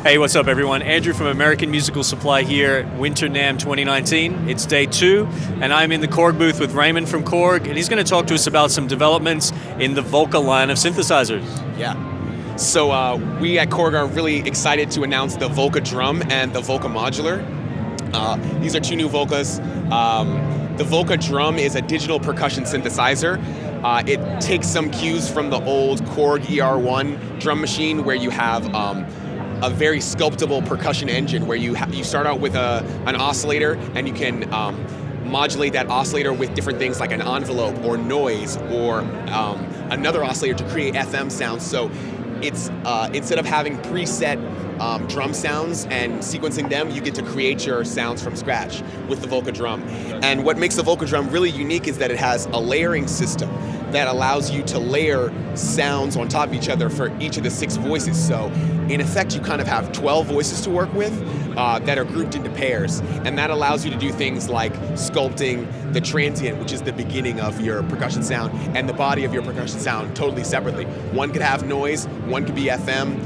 Hey, what's up everyone? Andrew from American Musical Supply here, Winter NAMM 2019. It's day 2, and I'm in the Korg booth with Raymond from Korg, and he's going to talk to us about some developments in the Volca line of synthesizers. Yeah. So we at Korg are really excited to announce the Volca Drum and the Volca Modular. These are two new Volcas. The Volca Drum is a digital percussion synthesizer. It takes some cues from the old Korg ER1 drum machine, where you have a very sculptable percussion engine where you start out with an oscillator, and you can modulate that oscillator with different things like an envelope or noise or another oscillator to create FM sounds. So it's instead of having preset drum sounds and sequencing them, you get to create your sounds from scratch with the Volca Drum. And what makes the Volca Drum really unique is that it has a layering system that allows you to layer sounds on top of each other for each of the 6 voices. So in effect, you kind of have 12 voices to work with that are grouped into pairs. And that allows you to do things like sculpting the transient, which is the beginning of your percussion sound, and the body of your percussion sound totally separately. One could have noise, one could be FM,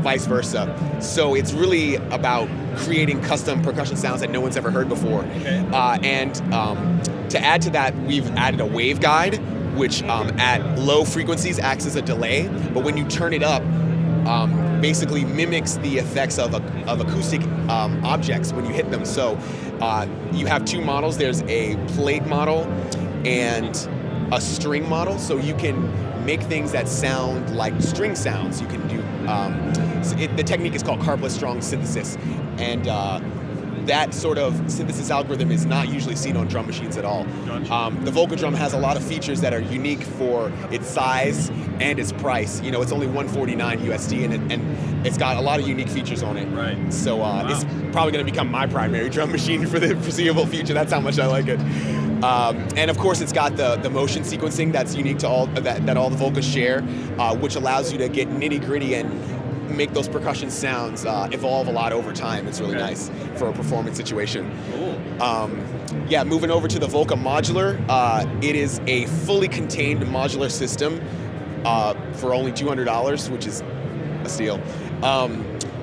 vice versa. So it's really about creating custom percussion sounds that no one's ever heard before. Okay. To add to that, we've added a waveguide, which at low frequencies acts as a delay, but when you turn it up, basically mimics the effects of acoustic objects when you hit them. So you have 2 models. There's a plate model and a string model, so you can make things that sound like string sounds. You can do, the technique is called Karplus-Strong synthesis, and that sort of synthesis algorithm is not usually seen on drum machines at all. Gotcha. The Volca Drum has a lot of features that are unique for its size and its price. You know, it's only $149 USD, and it's got a lot of unique features on it. Right. So it's probably going to become my primary drum machine for the foreseeable future. That's how much I like it. And of course, it's got the motion sequencing that's unique to all that all the Volcas share, which allows you to get nitty-gritty and make those percussion sounds evolve a lot over time. It's really nice for a performance situation. Cool. Yeah, moving over to the Volca Modular, it is a fully contained modular system for only $200, which is a steal.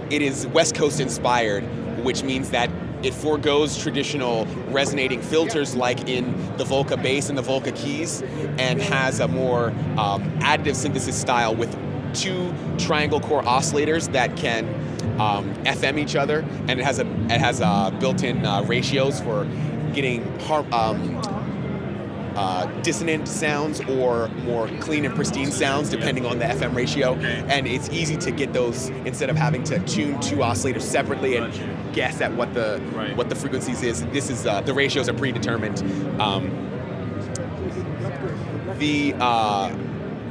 It is West Coast inspired, which means that it forgoes traditional resonating filters like in the Volca bass and the Volca keys, and has a more additive synthesis style with 2 triangle core oscillators that can FM each other, and it has built-in ratios for getting dissonant sounds or more clean and pristine sounds depending on the FM ratio. And it's easy to get those instead of having to tune 2 oscillators separately and guess at what the frequencies is. This is the ratios are predetermined. The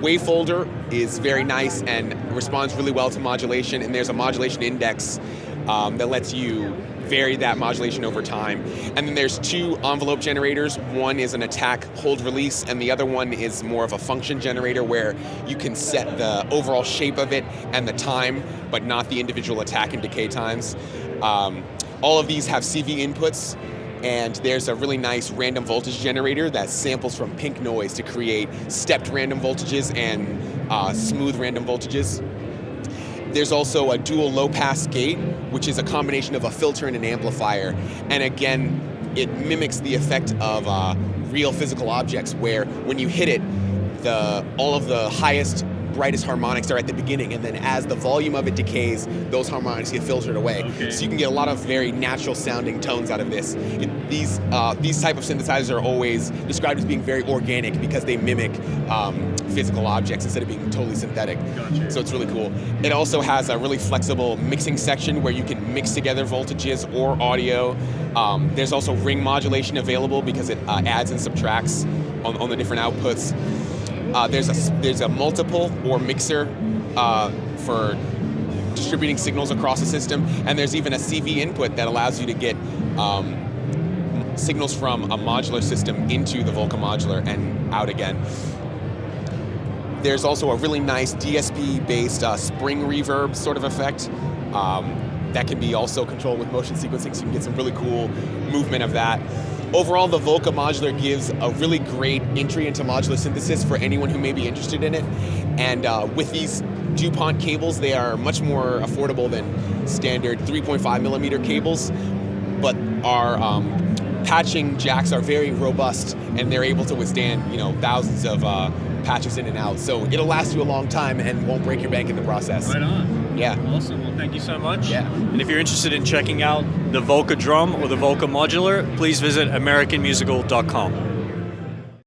wavefolder is very nice and responds really well to modulation, and there's a modulation index that lets you vary that modulation over time. And then there's 2 envelope generators. One is an attack, hold, release, and the other one is more of a function generator where you can set the overall shape of it and the time, but not the individual attack and decay times. All of these have CV inputs, and there's a really nice random voltage generator that samples from pink noise to create stepped random voltages and smooth random voltages. There's also a dual low-pass gate, which is a combination of a filter and an amplifier. And again, it mimics the effect of real physical objects, where when you hit it, all of the highest, brightest harmonics are at the beginning, and then as the volume of it decays, those harmonics get filtered away. Okay. So you can get a lot of very natural sounding tones out of this. These type of synthesizers are always described as being very organic because they mimic physical objects instead of being totally synthetic. Gotcha. So it's really cool. It also has a really flexible mixing section where you can mix together voltages or audio. There's also ring modulation available because it adds and subtracts on the different outputs. There's a multiple or mixer for distributing signals across the system, and there's even a CV input that allows you to get signals from a modular system into the Volca Modular and out again. There's also a really nice DSP-based spring reverb sort of effect that can be also controlled with motion sequencing, so you can get some really cool movement of that. overall, the Volca Modular gives a really great entry into modular synthesis for anyone who may be interested in it. And with these DuPont cables, they are much more affordable than standard 3.5 millimeter cables, but our patching jacks are very robust, and they're able to withstand, thousands of patches in and out. So it'll last you a long time and won't break your bank in the process. Right on. Yeah. Awesome. Well, thank you so much. Yeah. And if you're interested in checking out the Volca Drum or the Volca Modular, please visit AmericanMusical.com.